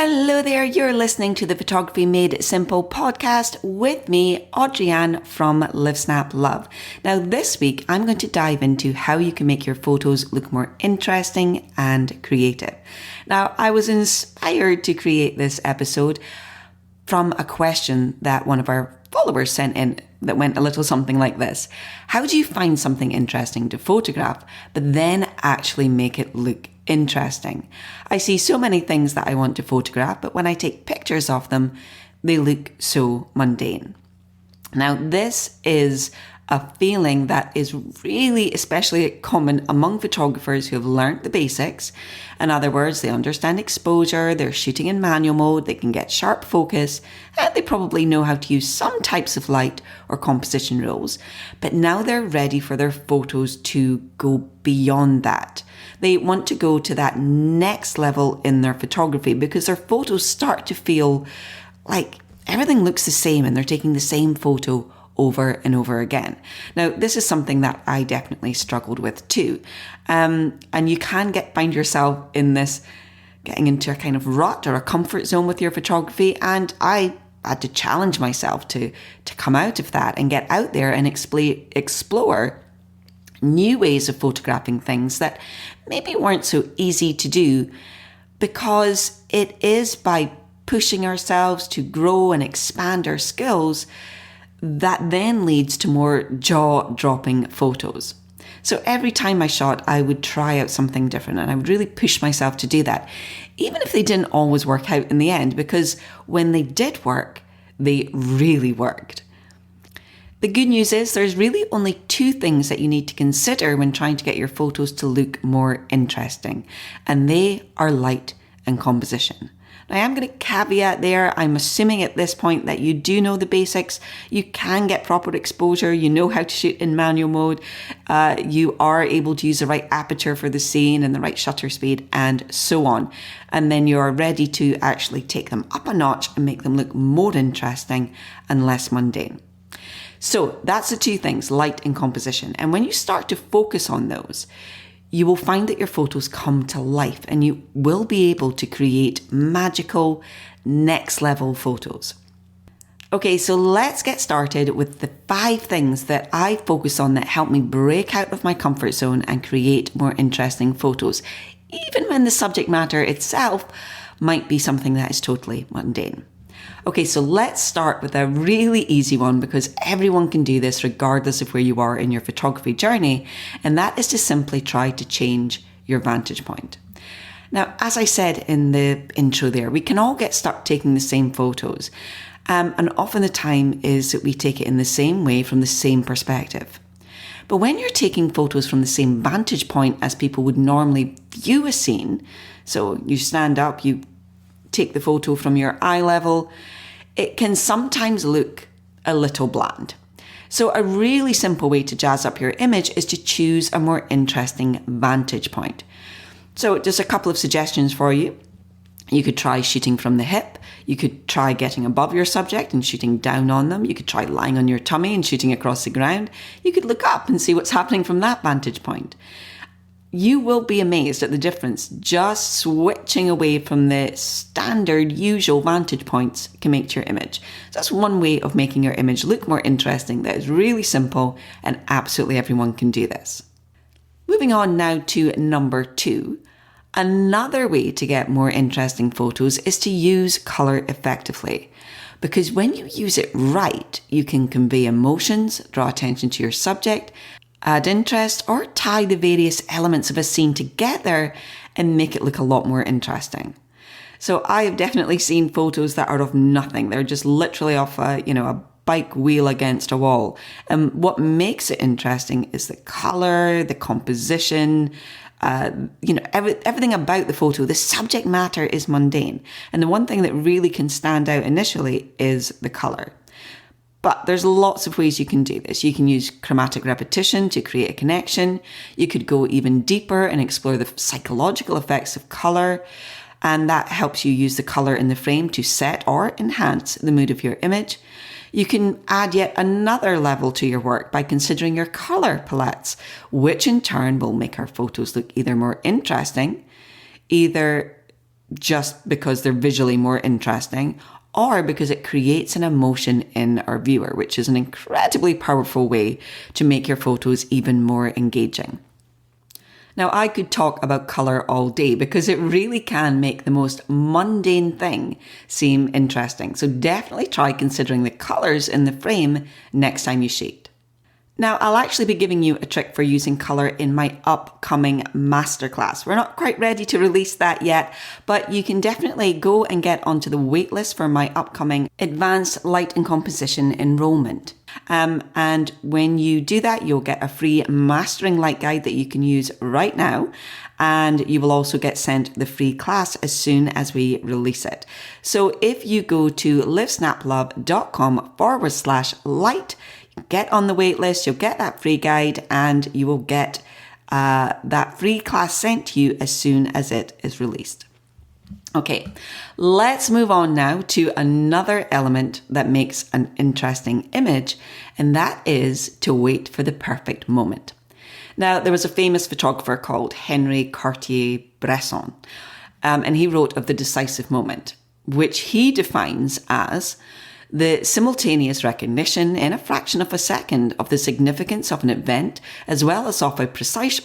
Hello there, you're listening to the Photography Made Simple podcast with me, Audrey-Anne from Live Snap Love. Now this week, I'm going to dive into how you can make your photos look more interesting and creative. Now, I was inspired to create this episode from a question that one of our followers sent in that went a little something like this. How do you find something interesting to photograph, but then actually make it look interesting? I see so many things that I want to photograph, but when I take pictures of them, they look so mundane. Now, this is a feeling that is really especially common among photographers who have learned the basics. In other words, they understand exposure, they're shooting in manual mode, they can get sharp focus, and they probably know how to use some types of light or composition rules. But now they're ready for their photos to go beyond that. They want to go to that next level in their photography because their photos start to feel like everything looks the same and they're taking the same photo over and over again. Now, this is something that I definitely struggled with too. And you can find yourself in this, getting into a kind of rut or a comfort zone with your photography. And I had to challenge myself to come out of that and get out there and explore new ways of photographing things that maybe weren't so easy to do, because it is by pushing ourselves to grow and expand our skills that then leads to more jaw-dropping photos. So every time I shot, I would try out something different and I would really push myself to do that, even if they didn't always work out in the end, because when they did work, they really worked. The good news is there's really only two things that you need to consider when trying to get your photos to look more interesting, and they are light and composition. Now, I am going to caveat there. I'm assuming at this point that you do know the basics. You can get proper exposure. You know how to shoot in manual mode. You are able to use the right aperture for the scene and the right shutter speed and so on. And then you are ready to actually take them up a notch and make them look more interesting and less mundane. So that's the two things, light and composition. And when you start to focus on those, you will find that your photos come to life and you will be able to create magical next level photos. Okay, so let's get started with the 5 things that I focus on that help me break out of my comfort zone and create more interesting photos, even when the subject matter itself might be something that is totally mundane. Okay, so let's start with a really easy one because everyone can do this regardless of where you are in your photography journey, and that is to simply try to change your vantage point. Now, as I said in the intro there, we can all get stuck taking the same photos, and often the time is that we take it in the same way from the same perspective. But when you're taking photos from the same vantage point as people would normally view a scene, so you stand up, you take the photo from your eye level, it can sometimes look a little bland. So a really simple way to jazz up your image is to choose a more interesting vantage point. So just a couple of suggestions for you. You could try shooting from the hip. You could try getting above your subject and shooting down on them. You could try lying on your tummy and shooting across the ground. You could look up and see what's happening from that vantage point. You will be amazed at the difference just switching away from the standard usual vantage points can make to your image. So that's one way of making your image look more interesting that is really simple and absolutely everyone can do this. Moving on now to number 2. Another way to get more interesting photos is to use colour effectively. Because when you use it right, you can convey emotions, draw attention to your subject, add interest, or tie the various elements of a scene together and make it look a lot more interesting. So I have definitely seen photos that are of nothing. They're just literally off a bike wheel against a wall. And what makes it interesting is the color, the composition, everything about the photo. The subject matter is mundane. And the one thing that really can stand out initially is the color. But there's lots of ways you can do this. You can use chromatic repetition to create a connection. You could go even deeper and explore the psychological effects of color. And that helps you use the color in the frame to set or enhance the mood of your image. You can add yet another level to your work by considering your color palettes, which in turn will make our photos look either more interesting, either just because they're visually more interesting, or because it creates an emotion in our viewer, which is an incredibly powerful way to make your photos even more engaging. Now, I could talk about colour all day because it really can make the most mundane thing seem interesting. So definitely try considering the colours in the frame next time you shoot. Now, I'll actually be giving you a trick for using colour in my upcoming masterclass. We're not quite ready to release that yet, but you can definitely go and get onto the waitlist for my upcoming Advanced Light and Composition enrolment. And when you do that, you'll get a free mastering light guide that you can use right now. And you will also get sent the free class as soon as we release it. So if you go to livesnaplove.com/light, get on the wait list, you'll get that free guide, and you will get that free class sent to you as soon as it is released. Okay, let's move on now to another element that makes an interesting image, and that is to wait for the perfect moment. Now, there was a famous photographer called Henri Cartier-Bresson, and he wrote of the decisive moment, which he defines as the simultaneous recognition in a fraction of a second of the significance of an event, as well as of a precise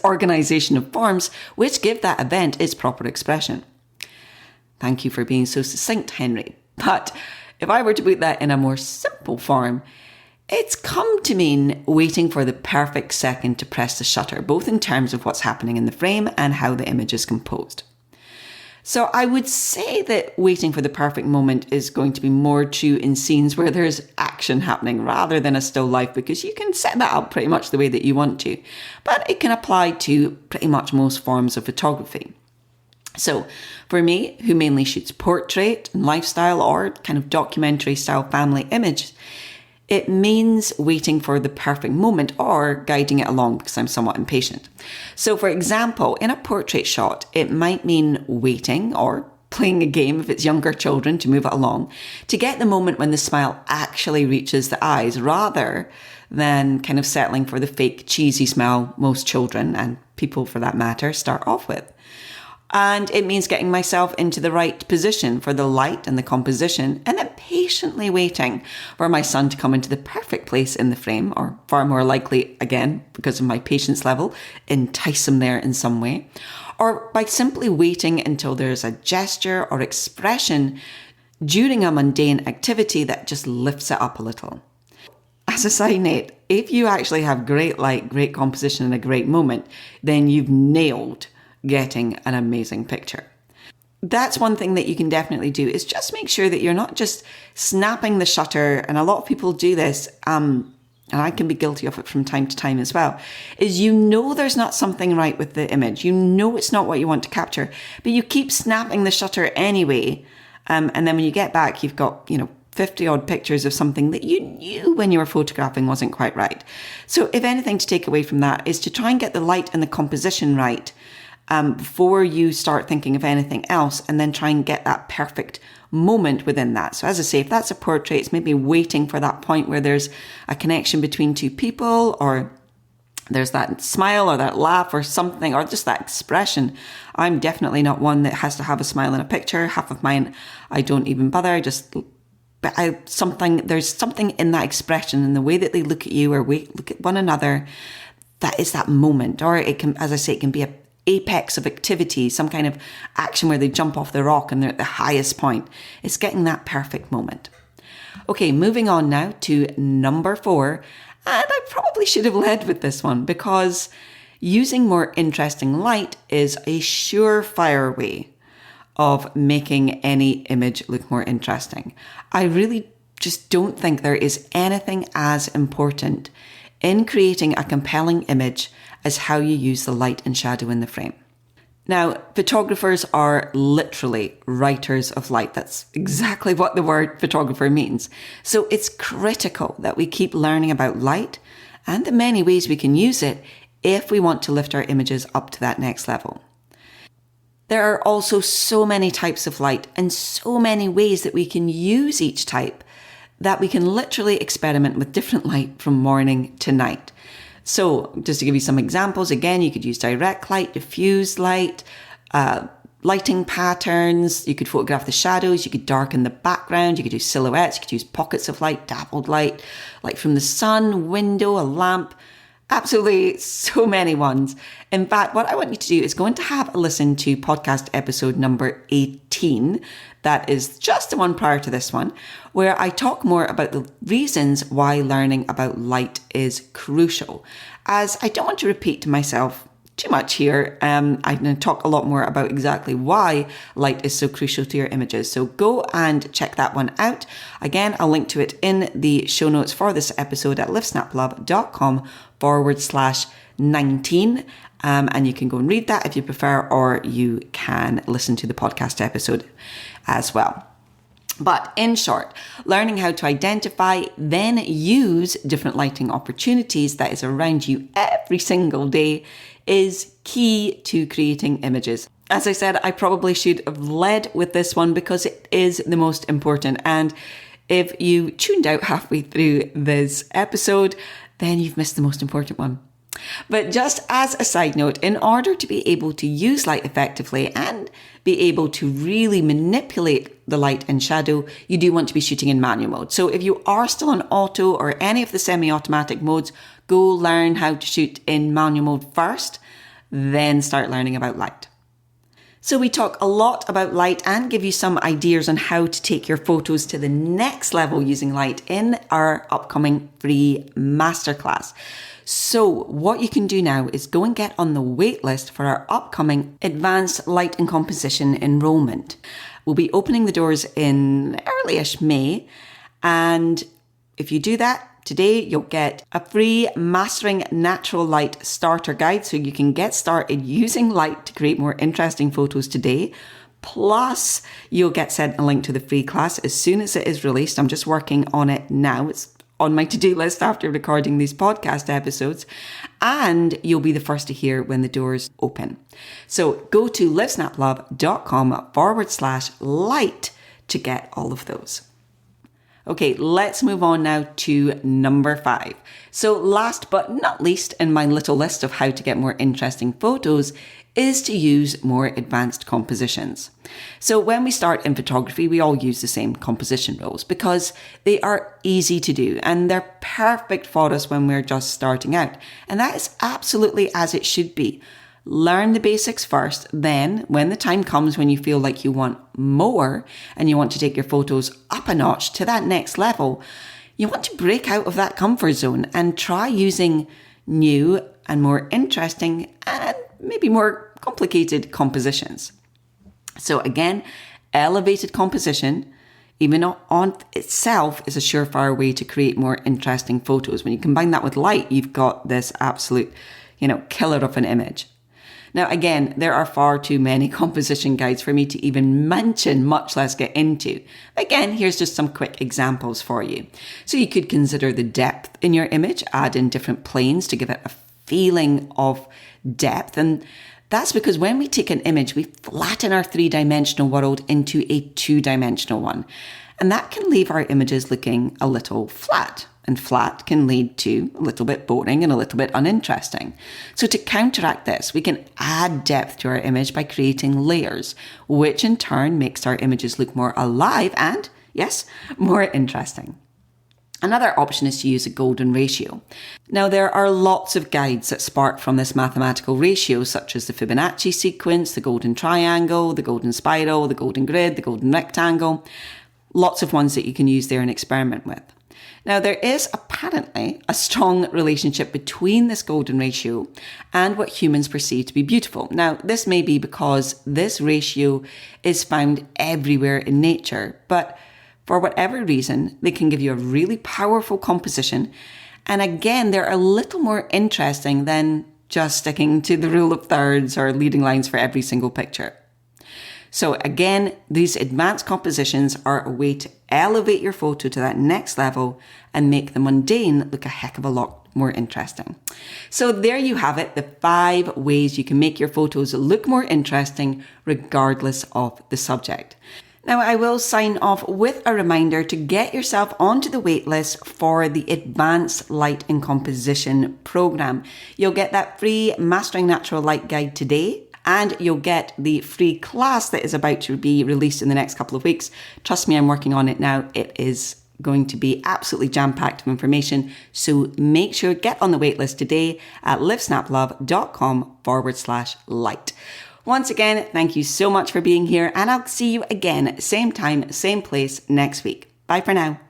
organisation of forms which give that event its proper expression. Thank you for being so succinct, Henry. But if I were to put that in a more simple form, it's come to mean waiting for the perfect second to press the shutter, both in terms of what's happening in the frame and how the image is composed. So I would say that waiting for the perfect moment is going to be more true in scenes where there's action happening rather than a still life, because you can set that up pretty much the way that you want to. But it can apply to pretty much most forms of photography. So for me, who mainly shoots portrait and lifestyle or kind of documentary style family image, it means waiting for the perfect moment or guiding it along because I'm somewhat impatient. So for example, in a portrait shot, it might mean waiting or playing a game if it's younger children to move it along to get the moment when the smile actually reaches the eyes rather than kind of settling for the fake cheesy smile most children and people for that matter start off with. And it means getting myself into the right position for the light and the composition and then patiently waiting for my son to come into the perfect place in the frame, or far more likely, again, because of my patience level, entice him there in some way, or by simply waiting until there's a gesture or expression during a mundane activity that just lifts it up a little. As a side note, if you actually have great light, great composition and a great moment, then you've nailed getting an amazing picture. That's one thing that you can definitely do, is just make sure that you're not just snapping the shutter, and a lot of people do this, and I can be guilty of it from time to time as well, is there's not something right with the image. It's not what you want to capture, but you keep snapping the shutter anyway, and then when you get back, you've got, 50 odd pictures of something that you knew when you were photographing wasn't quite right. So if anything to take away from that is to try and get the light and the composition right before you start thinking of anything else, and then try and get that perfect moment within that. So as I say, if that's a portrait, it's maybe waiting for that point where there's a connection between two people, or there's that smile or that laugh or something, or just that expression. I'm definitely not one that has to have a smile in a picture. Half of mine, I don't even bother. There's something in that expression and the way that they look at you or look at one another. That is that moment. Or it can, as I say, it can be a apex of activity, some kind of action where they jump off the rock and they're at the highest point. It's getting that perfect moment. Okay, moving on now to number 4. And I probably should have led with this one, because using more interesting light is a surefire way of making any image look more interesting. I really just don't think there is anything as important in creating a compelling image as how you use the light and shadow in the frame. Now, photographers are literally writers of light. That's exactly what the word photographer means. So it's critical that we keep learning about light and the many ways we can use it if we want to lift our images up to that next level. There are also so many types of light and so many ways that we can use each type that we can literally experiment with different light from morning to night. So just to give you some examples, again, you could use direct light, diffused light, lighting patterns. You could photograph the shadows. You could darken the background. You could do silhouettes. You could use pockets of light, dappled light from the sun, window, a lamp. Absolutely so many ones. In fact, what I want you to do is go and to have a listen to podcast episode number 18. That is just the one prior to this one, where I talk more about the reasons why learning about light is crucial. As I don't want to repeat to myself too much here, I'm going to talk a lot more about exactly why light is so crucial to your images. So go and check that one out. Again, I'll link to it in the show notes for this episode at livesnaplove.com/19. And you can go and read that if you prefer, or you can listen to the podcast episode as well. But in short, learning how to identify, then use different lighting opportunities that is around you every single day is key to creating images. As I said, I probably should have led with this one because it is the most important. And if you tuned out halfway through this episode, then you've missed the most important one. But just as a side note, in order to be able to use light effectively and be able to really manipulate the light and shadow, you do want to be shooting in manual mode. So if you are still on auto or any of the semi-automatic modes, go learn how to shoot in manual mode first, then start learning about light. So we talk a lot about light and give you some ideas on how to take your photos to the next level using light in our upcoming free masterclass. So what you can do now is go and get on the wait list for our upcoming advanced light and composition enrollment. We'll be opening the doors in early-ish May. And if you do that, today you'll get a free Mastering Natural Light starter guide so you can get started using light to create more interesting photos today. Plus, you'll get sent a link to the free class as soon as it is released. I'm just working on it now. It's on my to-do list after recording these podcast episodes. And you'll be the first to hear when the doors open. So go to livesnaplove.com/light to get all of those. Okay, let's move on now to number 5. So last but not least in my little list of how to get more interesting photos is to use more advanced compositions. So when we start in photography, we all use the same composition rules because they are easy to do and they're perfect for us when we're just starting out. And that is absolutely as it should be. Learn the basics first, then when the time comes when you feel like you want more and you want to take your photos up a notch to that next level, you want to break out of that comfort zone and try using new and more interesting and maybe more complicated compositions. So again, elevated composition, even on itself, is a surefire way to create more interesting photos. When you combine that with light, you've got this absolute, killer of an image. Now, again, there are far too many composition guides for me to even mention, much less get into. Again, here's just some quick examples for you. So you could consider the depth in your image, add in different planes to give it a feeling of depth. And that's because when we take an image, we flatten our 3-dimensional world into a 2-dimensional one. And that can leave our images looking a little flat. And flat can lead to a little bit boring and a little bit uninteresting. So to counteract this, we can add depth to our image by creating layers, which in turn makes our images look more alive and, yes, more interesting. Another option is to use a golden ratio. Now, there are lots of guides that spark from this mathematical ratio, such as the Fibonacci sequence, the golden triangle, the golden spiral, the golden grid, the golden rectangle. Lots of ones that you can use there and experiment with. Now, there is apparently a strong relationship between this golden ratio and what humans perceive to be beautiful. Now, this may be because this ratio is found everywhere in nature, but for whatever reason, they can give you a really powerful composition. And again, they're a little more interesting than just sticking to the rule of thirds or leading lines for every single picture. So again, these advanced compositions are a way to elevate your photo to that next level and make the mundane look a heck of a lot more interesting. So there you have it, the 5 ways you can make your photos look more interesting regardless of the subject. Now, I will sign off with a reminder to get yourself onto the waitlist for the Advanced Light and Composition program. You'll get that free Mastering Natural Light guide today. and you'll get the free class that is about to be released in the next couple of weeks. Trust me, I'm working on it now. It is going to be absolutely jam-packed of information. So make sure get on the waitlist today at livesnaplove.com/light. Once again, thank you so much for being here, and I'll see you again, same time, same place next week. Bye for now.